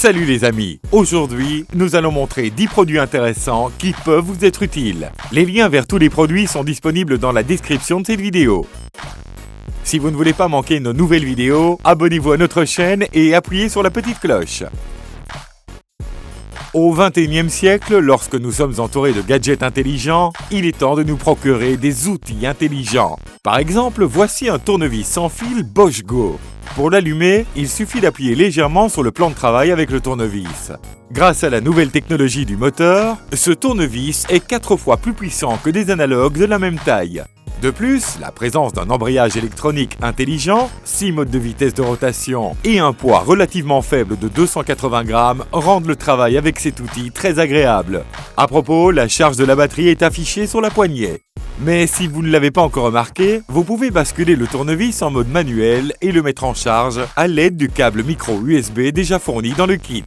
Salut les amis, aujourd'hui nous allons montrer 10 produits intéressants qui peuvent vous être utiles. Les liens vers tous les produits sont disponibles dans la description de cette vidéo. Si vous ne voulez pas manquer nos nouvelles vidéos, abonnez-vous à notre chaîne et appuyez sur la petite cloche. Au XXIe siècle, lorsque nous sommes entourés de gadgets intelligents, il est temps de nous procurer des outils intelligents. Par exemple, voici un tournevis sans fil Bosch Go. Pour l'allumer, il suffit d'appuyer légèrement sur le plan de travail avec le tournevis. Grâce à la nouvelle technologie du moteur, ce tournevis est 4 fois plus puissant que des analogues de la même taille. De plus, la présence d'un embrayage électronique intelligent, 6 modes de vitesse de rotation et un poids relativement faible de 280 grammes rendent le travail avec cet outil très agréable. À propos, la charge de la batterie est affichée sur la poignée. Mais si vous ne l'avez pas encore remarqué, vous pouvez basculer le tournevis en mode manuel et le mettre en charge à l'aide du câble micro USB déjà fourni dans le kit.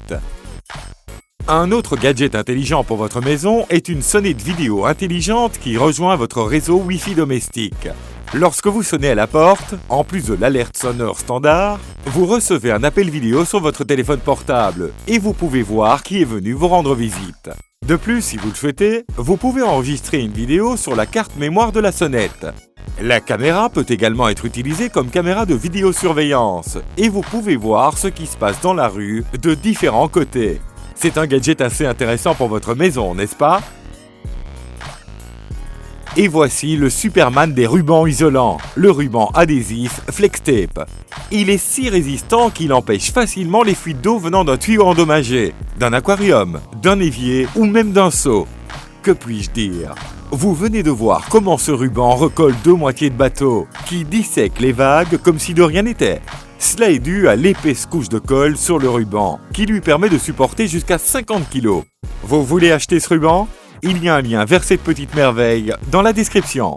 Un autre gadget intelligent pour votre maison est une sonnette vidéo intelligente qui rejoint votre réseau Wi-Fi domestique. Lorsque vous sonnez à la porte, en plus de l'alerte sonore standard, vous recevez un appel vidéo sur votre téléphone portable et vous pouvez voir qui est venu vous rendre visite. De plus, si vous le souhaitez, vous pouvez enregistrer une vidéo sur la carte mémoire de la sonnette. La caméra peut également être utilisée comme caméra de vidéosurveillance et vous pouvez voir ce qui se passe dans la rue de différents côtés. C'est un gadget assez intéressant pour votre maison, n'est-ce pas? Et voici le Superman des rubans isolants, le ruban adhésif FlexTape. Il est si résistant qu'il empêche facilement les fuites d'eau venant d'un tuyau endommagé, d'un aquarium, d'un évier ou même d'un seau. Que puis-je dire? Vous venez de voir comment ce ruban recolle 2 moitiés de bateau, qui dissèquent les vagues comme si de rien n'était. Cela est dû à l'épaisse couche de colle sur le ruban, qui lui permet de supporter jusqu'à 50 kg. Vous voulez acheter ce ruban? Il y a un lien vers cette petite merveille dans la description.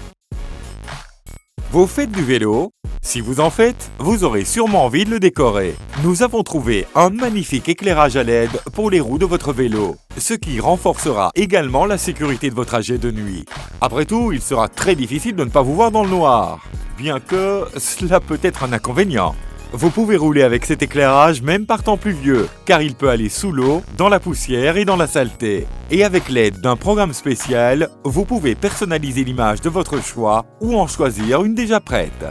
Vous faites du vélo? Si vous en faites, vous aurez sûrement envie de le décorer. Nous avons trouvé un magnifique éclairage à LED pour les roues de votre vélo, ce qui renforcera également la sécurité de vos trajets de nuit. Après tout, il sera très difficile de ne pas vous voir dans le noir, bien que cela peut être un inconvénient. Vous pouvez rouler avec cet éclairage même par temps pluvieux, car il peut aller sous l'eau, dans la poussière et dans la saleté. Et avec l'aide d'un programme spécial, vous pouvez personnaliser l'image de votre choix ou en choisir une déjà prête.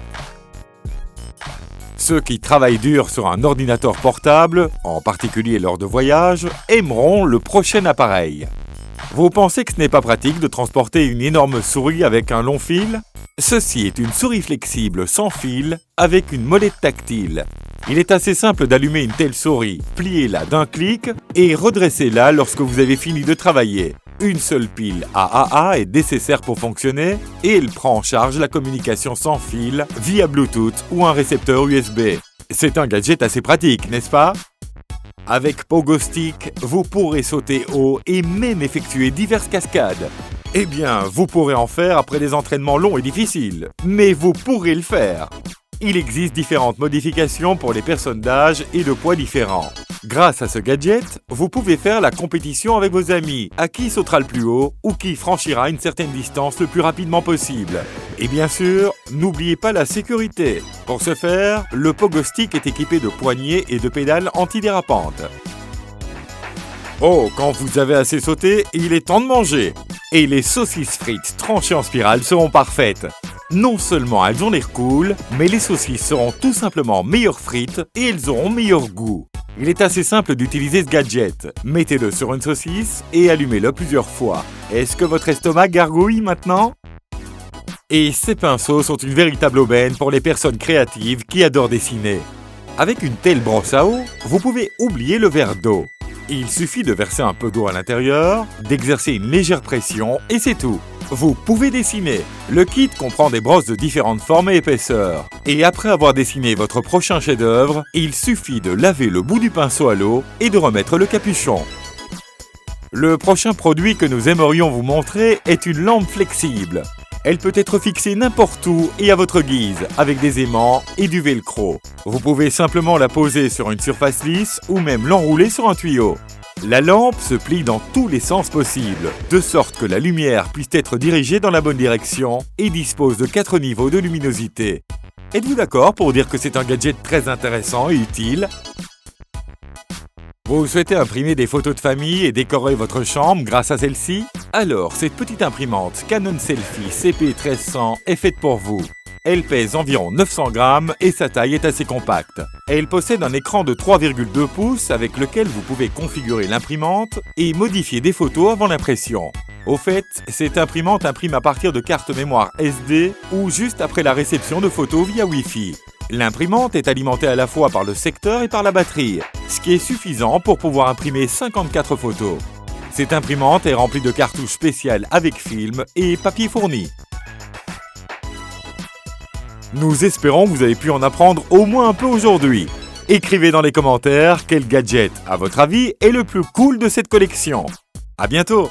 Ceux qui travaillent dur sur un ordinateur portable, en particulier lors de voyages, aimeront le prochain appareil. Vous pensez que ce n'est pas pratique de transporter une énorme souris avec un long fil? Ceci est une souris flexible sans fil avec une molette tactile. Il est assez simple d'allumer une telle souris, pliez-la d'un clic et redressez-la lorsque vous avez fini de travailler. Une seule pile AAA est nécessaire pour fonctionner et elle prend en charge la communication sans fil via Bluetooth ou un récepteur USB. C'est un gadget assez pratique, n'est-ce pas? Avec Pogo Stick, vous pourrez sauter haut et même effectuer diverses cascades. Eh bien, vous pourrez en faire après des entraînements longs et difficiles, mais vous pourrez le faire. Il existe différentes modifications pour les personnes d'âge et de poids différents. Grâce à ce gadget, vous pouvez faire la compétition avec vos amis, à qui sautera le plus haut ou qui franchira une certaine distance le plus rapidement possible. Et bien sûr, n'oubliez pas la sécurité. Pour ce faire, le Pogo Stick est équipé de poignées et de pédales antidérapantes. Oh, quand vous avez assez sauté, il est temps de manger. Et les saucisses frites tranchées en spirale seront parfaites. Non seulement elles ont l'air cool, mais les saucisses seront tout simplement meilleures frites et elles auront meilleur goût. Il est assez simple d'utiliser ce gadget. Mettez-le sur une saucisse et allumez-le plusieurs fois. Est-ce que votre estomac gargouille maintenant? Et ces pinceaux sont une véritable aubaine pour les personnes créatives qui adorent dessiner. Avec une telle brosse à eau, vous pouvez oublier le verre d'eau. Il suffit de verser un peu d'eau à l'intérieur, d'exercer une légère pression et c'est tout. Vous pouvez dessiner. Le kit comprend des brosses de différentes formes et épaisseurs. Et après avoir dessiné votre prochain chef-d'œuvre, il suffit de laver le bout du pinceau à l'eau et de remettre le capuchon. Le prochain produit que nous aimerions vous montrer est une lampe flexible. Elle peut être fixée n'importe où et à votre guise, avec des aimants et du velcro. Vous pouvez simplement la poser sur une surface lisse ou même l'enrouler sur un tuyau. La lampe se plie dans tous les sens possibles, de sorte que la lumière puisse être dirigée dans la bonne direction et dispose de 4 niveaux de luminosité. Êtes-vous d'accord pour dire que c'est un gadget très intéressant et utile? Vous souhaitez imprimer des photos de famille et décorer votre chambre grâce à celle-ci? Alors, cette petite imprimante Canon Selphy CP1300 est faite pour vous. Elle pèse environ 900 grammes et sa taille est assez compacte. Elle possède un écran de 3,2 pouces avec lequel vous pouvez configurer l'imprimante et modifier des photos avant l'impression. Au fait, cette imprimante imprime à partir de cartes mémoire SD ou juste après la réception de photos via Wi-Fi. L'imprimante est alimentée à la fois par le secteur et par la batterie, ce qui est suffisant pour pouvoir imprimer 54 photos. Cette imprimante est remplie de cartouches spéciales avec film et papier fourni. Nous espérons que vous avez pu en apprendre au moins un peu aujourd'hui. Écrivez dans les commentaires quel gadget, à votre avis, est le plus cool de cette collection. À bientôt!